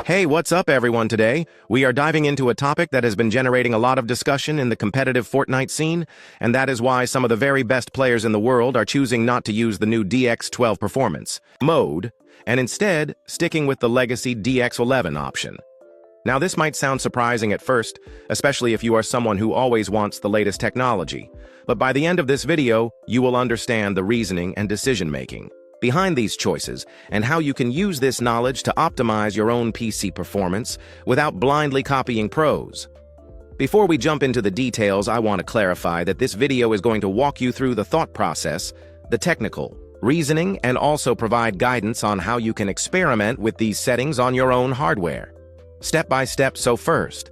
Hey, what's up everyone? Today, we are diving into a topic that has been generating a lot of discussion in the competitive Fortnite scene, and that is why some of the very best players in the world are choosing not to use the new DX12 Performance Mode, and instead sticking with the legacy DX11 option. Now this might sound surprising at first, especially if you are someone who always wants the latest technology, but by the end of this video, you will understand the reasoning and decision-making behind these choices, and how you can use this knowledge to optimize your own PC performance without blindly copying pros. Before we jump into the details, I want to clarify that this video is going to walk you through the thought process, the technical reasoning, and also provide guidance on how you can experiment with these settings on your own hardware. Step by step, so first,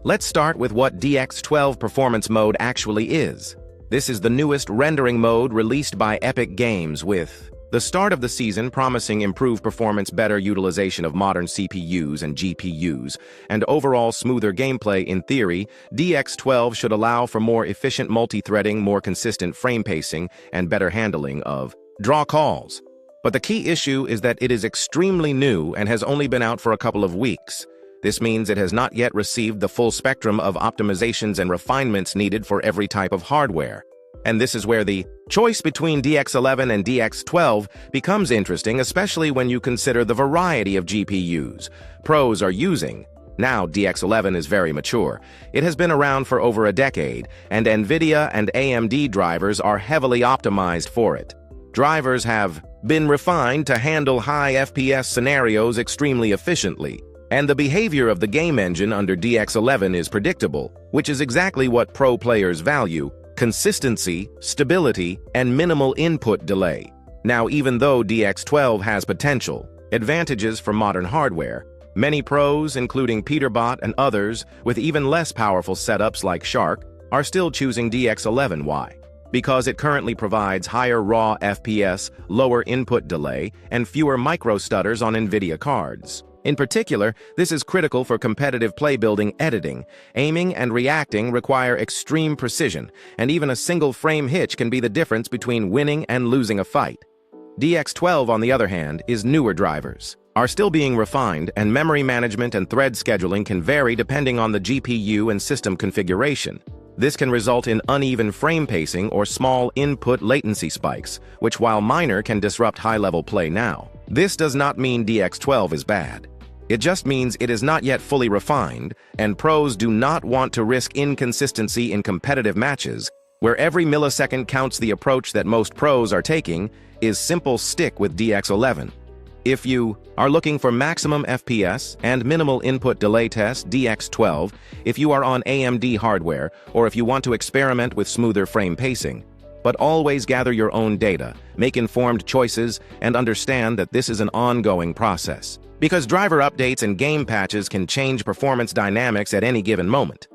let's start with what DX12 Performance Mode actually is. This is the newest rendering mode released by Epic Games with the start of the season promising improved performance, better utilization of modern CPUs and GPUs, and overall smoother gameplay. In theory, DX12 should allow for more efficient multi-threading, more consistent frame pacing, and better handling of draw calls. But the key issue is that it is extremely new and has only been out for a couple of weeks. This means it has not yet received the full spectrum of optimizations and refinements needed for every type of hardware. And this is where the choice between DX11 and DX12 becomes interesting, especially when you consider the variety of GPUs pros are using. Now, DX11 is very mature. It has been around for over a decade, and NVIDIA and AMD drivers are heavily optimized for it. Drivers have been refined to handle high FPS scenarios extremely efficiently, and the behavior of the game engine under DX11 is predictable, which is exactly what pro players value: consistency, stability, and minimal input delay. Now, even though DX12 has potential advantages for modern hardware, many pros, including Peterbot and others with even less powerful setups like Shark, are still choosing DX11. Why? Because it currently provides higher raw FPS, lower input delay, and fewer micro stutters on NVIDIA cards. In particular, this is critical for competitive playbuilding. Editing, aiming, and reacting require extreme precision, and even a single frame hitch can be the difference between winning and losing a fight. DX12, on the other hand, is newer. Drivers are still being refined, and memory management and thread scheduling can vary depending on the GPU and system configuration. This can result in uneven frame pacing or small input latency spikes, which, while minor, can disrupt high-level play. Now, this does not mean DX12 is bad. It just means it is not yet fully refined, and pros do not want to risk inconsistency in competitive matches, where every millisecond counts. The approach that most pros are taking is simple: stick with DX11. If you are looking for maximum FPS and minimal input delay, test DX12. If you are on AMD hardware, or if you want to experiment with smoother frame pacing. But always gather your own data, make informed choices, and understand that this is an ongoing process, because driver updates and game patches can change performance dynamics at any given moment.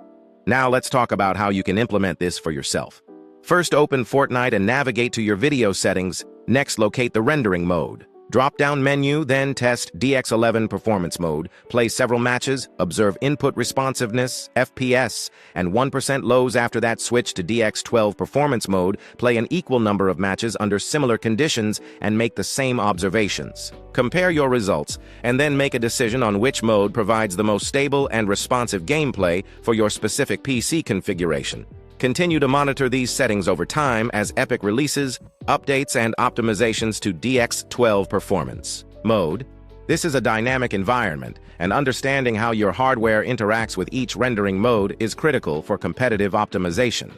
Now let's talk about how you can implement this for yourself. First, open Fortnite and navigate to your video settings. Next, locate the rendering mode. Drop-down menu, then test DX11 Performance Mode. Play several matches, observe input responsiveness, FPS, and 1% lows. After that, switch to DX12 Performance Mode. Play an equal number of matches under similar conditions and make the same observations. Compare your results, and then make a decision on which mode provides the most stable and responsive gameplay for your specific PC configuration. Continue to monitor these settings over time as Epic releases updates and optimizations to DX12 Performance Mode. This is a dynamic environment, and understanding how your hardware interacts with each rendering mode is critical for competitive optimization.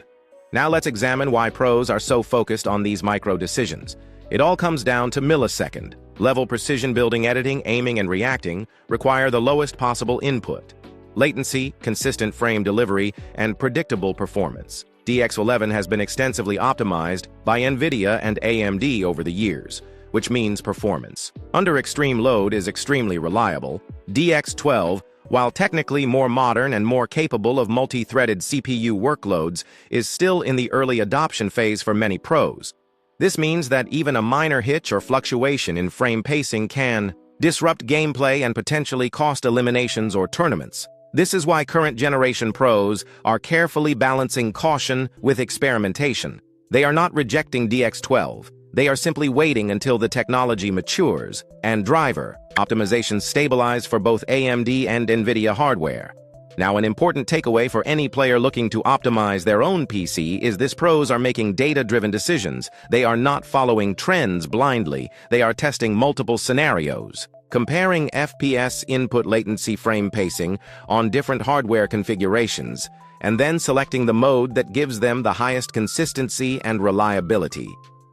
Now let's examine why pros are so focused on these micro decisions. It all comes down to millisecond level precision. Building, editing, aiming, and reacting require the lowest possible input latency, consistent frame delivery, and predictable performance. DX11 has been extensively optimized by NVIDIA and AMD over the years, which means performance under extreme load is extremely reliable. DX12, while technically more modern and more capable of multi-threaded CPU workloads, is still in the early adoption phase for many pros. This means that even a minor hitch or fluctuation in frame pacing can disrupt gameplay and potentially cost eliminations or tournaments. This is why current generation pros are carefully balancing caution with experimentation. They are not rejecting DX12. They are simply waiting until the technology matures, and driver optimizations stabilize for both AMD and NVIDIA hardware. Now, an important takeaway for any player looking to optimize their own PC is this: pros are making data-driven decisions. They are not following trends blindly. They are testing multiple scenarios, comparing FPS input latency frame pacing on different hardware configurations, and then selecting the mode that gives them the highest consistency and reliability.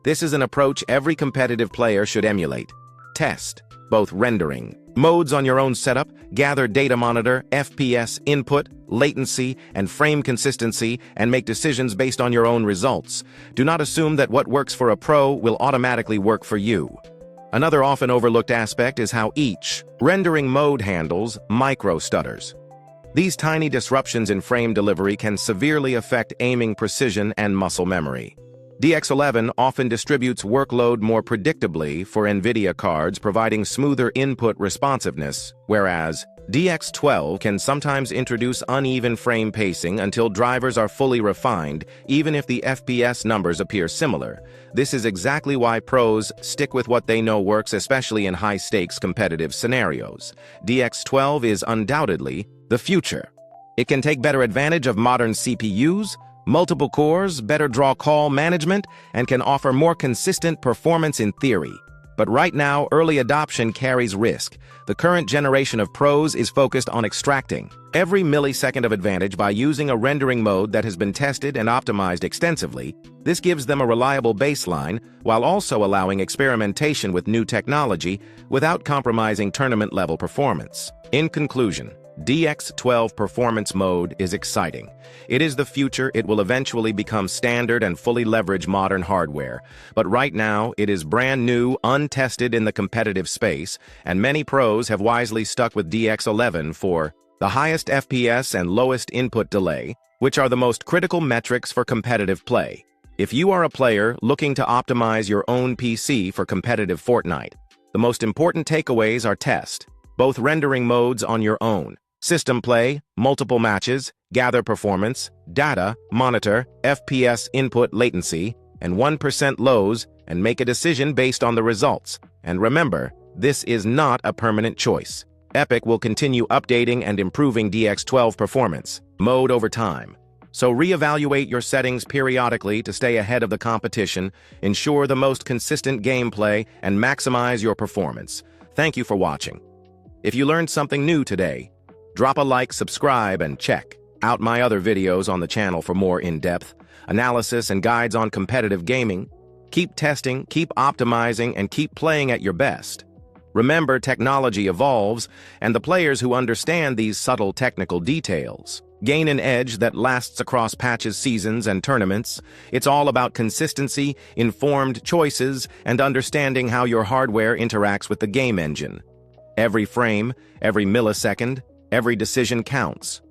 This is an approach every competitive player should emulate. Test both rendering modes on your own setup, gather data, monitor FPS input, latency, and frame consistency, and make decisions based on your own results. Do not assume that what works for a pro will automatically work for you. Another often overlooked aspect is how each rendering mode handles micro stutters. These tiny disruptions in frame delivery can severely affect aiming precision and muscle memory. DX11 often distributes workload more predictably for NVIDIA cards, providing smoother input responsiveness, whereas DX12 can sometimes introduce uneven frame pacing until drivers are fully refined, even if the FPS numbers appear similar. This is exactly why pros stick with what they know works, especially in high-stakes competitive scenarios. DX12 is undoubtedly the future. It can take better advantage of modern CPUs, multiple cores, better draw call management, and can offer more consistent performance in theory. But right now, early adoption carries risk. The current generation of pros is focused on extracting every millisecond of advantage by using a rendering mode that has been tested and optimized extensively. This gives them a reliable baseline, while also allowing experimentation with new technology without compromising tournament-level performance. In conclusion, DX12 Performance Mode is exciting. It is the future. It will eventually become standard and fully leverage modern hardware. But right now, it is brand new, untested in the competitive space, and many pros have wisely stuck with DX11 for the highest FPS and lowest input delay, which are the most critical metrics for competitive play. If you are a player looking to optimize your own PC for competitive Fortnite, the most important takeaways are: test both rendering modes on your own, system play, multiple matches, gather performance, data, monitor FPS input latency, and 1% lows, and make a decision based on the results. And remember, this is not a permanent choice. Epic will continue updating and improving DX12 Performance Mode over time. So reevaluate your settings periodically to stay ahead of the competition, ensure the most consistent gameplay, and maximize your performance. Thank you for watching. If you learned something new today, drop a like, subscribe, and check out my other videos on the channel for more in-depth analysis and guides on competitive gaming. Keep testing, keep optimizing, and keep playing at your best. Remember, technology evolves, and the players who understand these subtle technical details gain an edge that lasts across patches, seasons, and tournaments. It's all about consistency, informed choices, and understanding how your hardware interacts with the game engine. Every frame, every millisecond, every decision counts.